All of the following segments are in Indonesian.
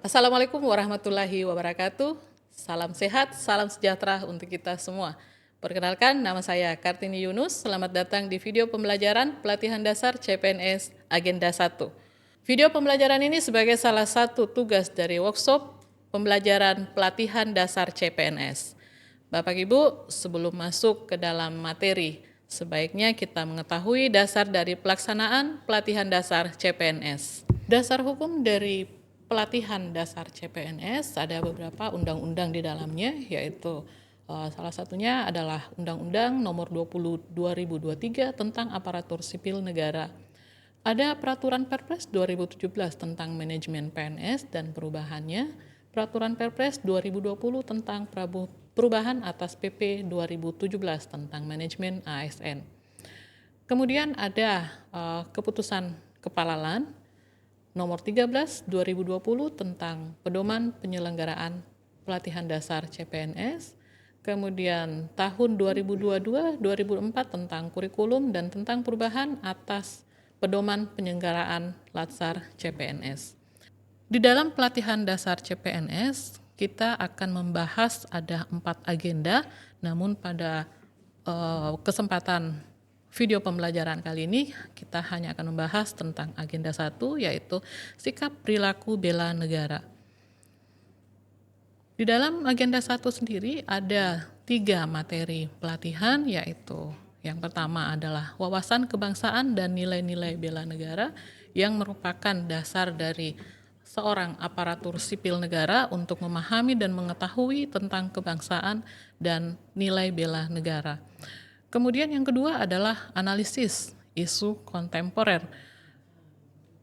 Assalamualaikum warahmatullahi wabarakatuh. Salam sehat, salam sejahtera untuk kita semua. Perkenalkan, nama saya Kartini Yunus. Selamat datang di video pembelajaran pelatihan dasar CPNS Agenda 1. Video pembelajaran ini sebagai salah satu tugas dari workshop pembelajaran pelatihan dasar CPNS. Bapak Ibu, sebelum masuk ke dalam materi, sebaiknya kita mengetahui dasar dari pelaksanaan pelatihan dasar CPNS. Dasar hukum dari pelatihan dasar CPNS ada beberapa undang-undang di dalamnya, yaitu salah satunya adalah Undang-Undang Nomor 20 2023 tentang Aparatur Sipil Negara. Ada Peraturan Perpres 2017 tentang manajemen PNS dan perubahannya, Peraturan Perpres 2020 tentang perubahan atas PP 2017 tentang manajemen ASN. Kemudian ada Keputusan Kepala LAN Nomor 13 2020 tentang pedoman penyelenggaraan pelatihan dasar CPNS, kemudian tahun 2022-2004 tentang kurikulum dan tentang perubahan atas pedoman penyelenggaraan Latsar CPNS. Di dalam pelatihan dasar CPNS, kita akan membahas ada 4 agenda, namun pada kesempatan video pembelajaran kali ini kita hanya akan membahas tentang agenda 1, yaitu sikap perilaku bela negara. Di dalam agenda 1 sendiri ada 3 materi pelatihan, yaitu yang pertama adalah wawasan kebangsaan dan nilai-nilai bela negara yang merupakan dasar dari seorang aparatur sipil negara untuk memahami dan mengetahui tentang kebangsaan dan nilai bela negara. Kemudian yang kedua adalah analisis isu kontemporer,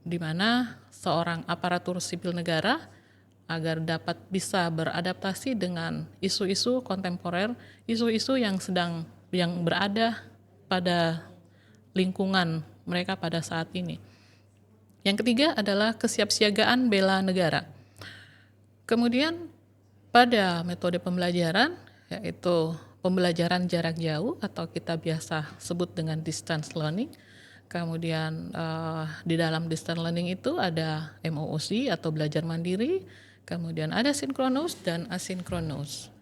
di mana seorang aparatur sipil negara agar dapat bisa beradaptasi dengan isu-isu kontemporer, isu-isu yang berada pada lingkungan mereka pada saat ini. Yang ketiga adalah kesiapsiagaan bela negara. Kemudian pada metode pembelajaran, yaitu pembelajaran jarak jauh atau kita biasa sebut dengan distance learning. Kemudian di dalam distance learning itu ada MOOC atau belajar mandiri, kemudian ada sinkronus dan asinkronus.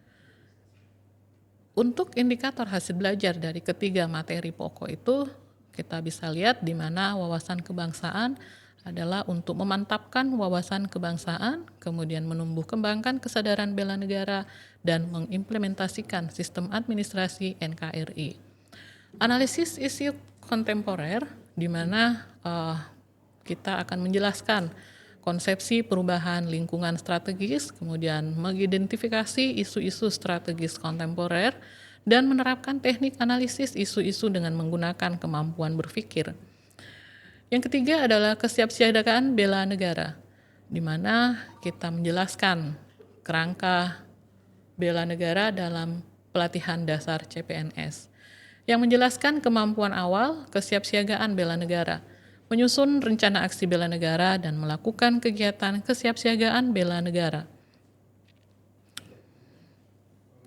Untuk indikator hasil belajar dari ketiga materi pokok itu, kita bisa lihat di mana wawasan kebangsaan adalah untuk memantapkan wawasan kebangsaan, kemudian menumbuh kembangkan kesadaran bela negara, dan mengimplementasikan sistem administrasi NKRI. Analisis isu kontemporer, di mana kita akan menjelaskan konsepsi perubahan lingkungan strategis, kemudian mengidentifikasi isu-isu strategis kontemporer, dan menerapkan teknik analisis isu-isu dengan menggunakan kemampuan berpikir. Yang ketiga adalah kesiapsiagaan bela negara, di mana kita menjelaskan kerangka bela negara dalam pelatihan dasar CPNS, yang menjelaskan kemampuan awal kesiapsiagaan bela negara, menyusun rencana aksi bela negara, dan melakukan kegiatan kesiapsiagaan bela negara.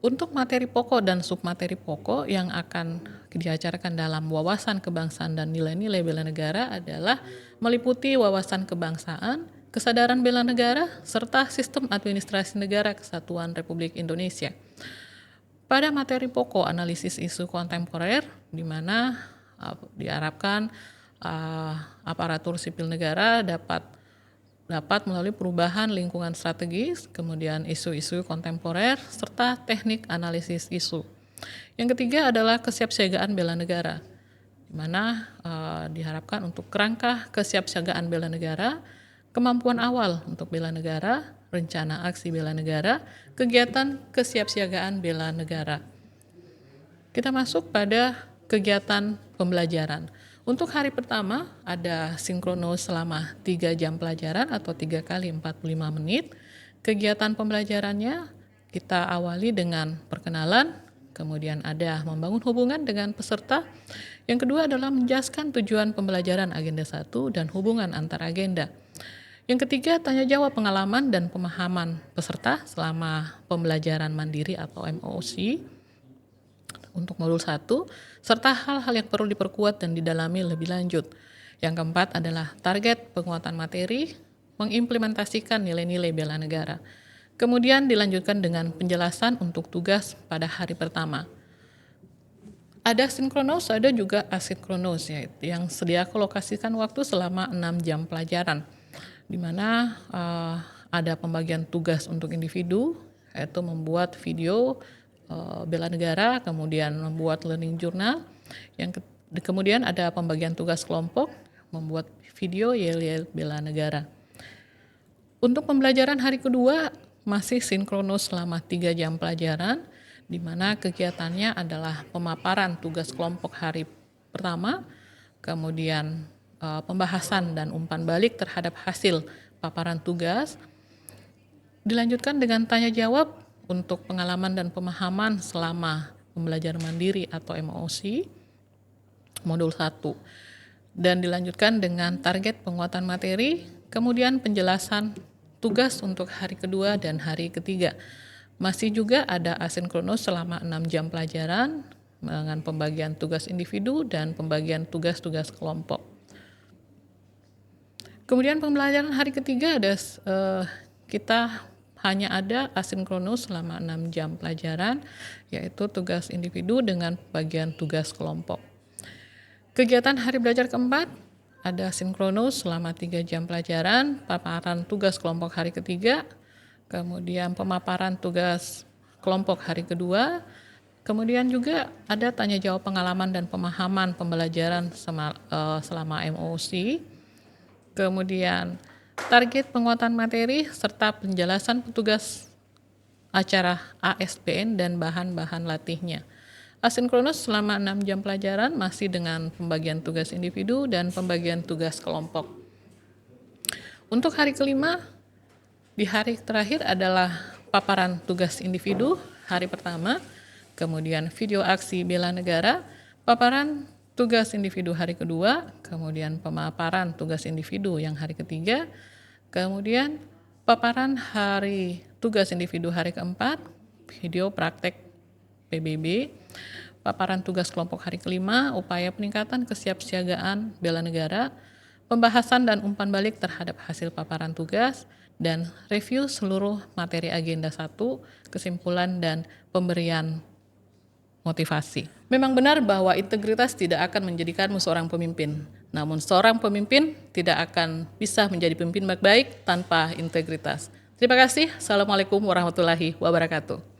Untuk materi pokok dan submateri pokok yang akan diajarkan dalam wawasan kebangsaan dan nilai-nilai bela negara adalah meliputi wawasan kebangsaan, kesadaran bela negara, serta sistem administrasi negara kesatuan Republik Indonesia. Pada materi pokok analisis isu kontemporer, di mana diharapkan aparatur sipil negara dapat melalui perubahan lingkungan strategis, kemudian isu-isu kontemporer, serta teknik analisis isu. Yang ketiga adalah kesiapsiagaan bela negara, di mana diharapkan untuk kerangka kesiapsiagaan bela negara, kemampuan awal untuk bela negara, rencana aksi bela negara, kegiatan kesiapsiagaan bela negara. Kita masuk pada kegiatan pembelajaran. Untuk hari pertama ada sinkronus selama 3 jam pelajaran atau 3 kali 45 menit. Kegiatan pembelajarannya kita awali dengan perkenalan, kemudian ada membangun hubungan dengan peserta. Yang kedua adalah menjelaskan tujuan pembelajaran agenda 1 dan hubungan antar agenda. Yang ketiga, tanya jawab pengalaman dan pemahaman peserta selama pembelajaran mandiri atau MOOC. Untuk modul 1, serta hal-hal yang perlu diperkuat dan didalami lebih lanjut. Yang keempat adalah target penguatan materi. mengimplementasikan nilai-nilai bela negara. Kemudian dilanjutkan dengan penjelasan untuk tugas pada hari pertama. Ada sinkronus, ada juga asinkronus, yaitu yang sedia alokasikan waktu selama 6 jam pelajaran, di mana ada pembagian tugas untuk individu, yaitu membuat video bela negara, kemudian membuat learning journal, kemudian ada pembagian tugas kelompok, membuat video yel-yel bela negara. Untuk pembelajaran hari kedua masih sinkronus selama 3 jam pelajaran, di mana kegiatannya adalah pemaparan tugas kelompok hari pertama, kemudian pembahasan dan umpan balik terhadap hasil paparan tugas, dilanjutkan dengan tanya jawab untuk pengalaman dan pemahaman selama pembelajaran mandiri atau MOOC, modul 1, dan dilanjutkan dengan target penguatan materi, kemudian penjelasan tugas untuk hari kedua dan hari ketiga. Masih juga ada asinkronus selama 6 jam pelajaran dengan pembagian tugas individu dan pembagian tugas-tugas kelompok. Kemudian pembelajaran hari ketiga kita hanya ada asinkronus selama 6 jam pelajaran, yaitu tugas individu dengan pembagian tugas kelompok. Kegiatan hari belajar keempat ada sinkronus selama 3 jam pelajaran, paparan tugas kelompok hari ketiga, kemudian pemaparan tugas kelompok hari kedua, kemudian juga ada tanya jawab pengalaman dan pemahaman pembelajaran selama MOOC, kemudian target penguatan materi serta penjelasan petugas acara ASBN dan bahan-bahan latihnya. Asinkronus selama 6 jam pelajaran masih dengan pembagian tugas individu dan pembagian tugas kelompok. Untuk hari kelima, di hari terakhir adalah paparan tugas individu hari pertama, kemudian video aksi bela negara, paparan tugas individu hari kedua, kemudian pemaparan tugas individu yang hari ketiga, kemudian paparan hari tugas individu hari keempat, video praktek PBB, paparan tugas kelompok hari kelima, upaya peningkatan kesiapsiagaan bela negara, pembahasan dan umpan balik terhadap hasil paparan tugas, dan review seluruh materi agenda 1, kesimpulan dan pemberian motivasi. Memang benar bahwa integritas tidak akan menjadikanmu seorang pemimpin. Namun seorang pemimpin tidak akan bisa menjadi pemimpin baik tanpa integritas. Terima kasih. Assalamualaikum warahmatullahi wabarakatuh.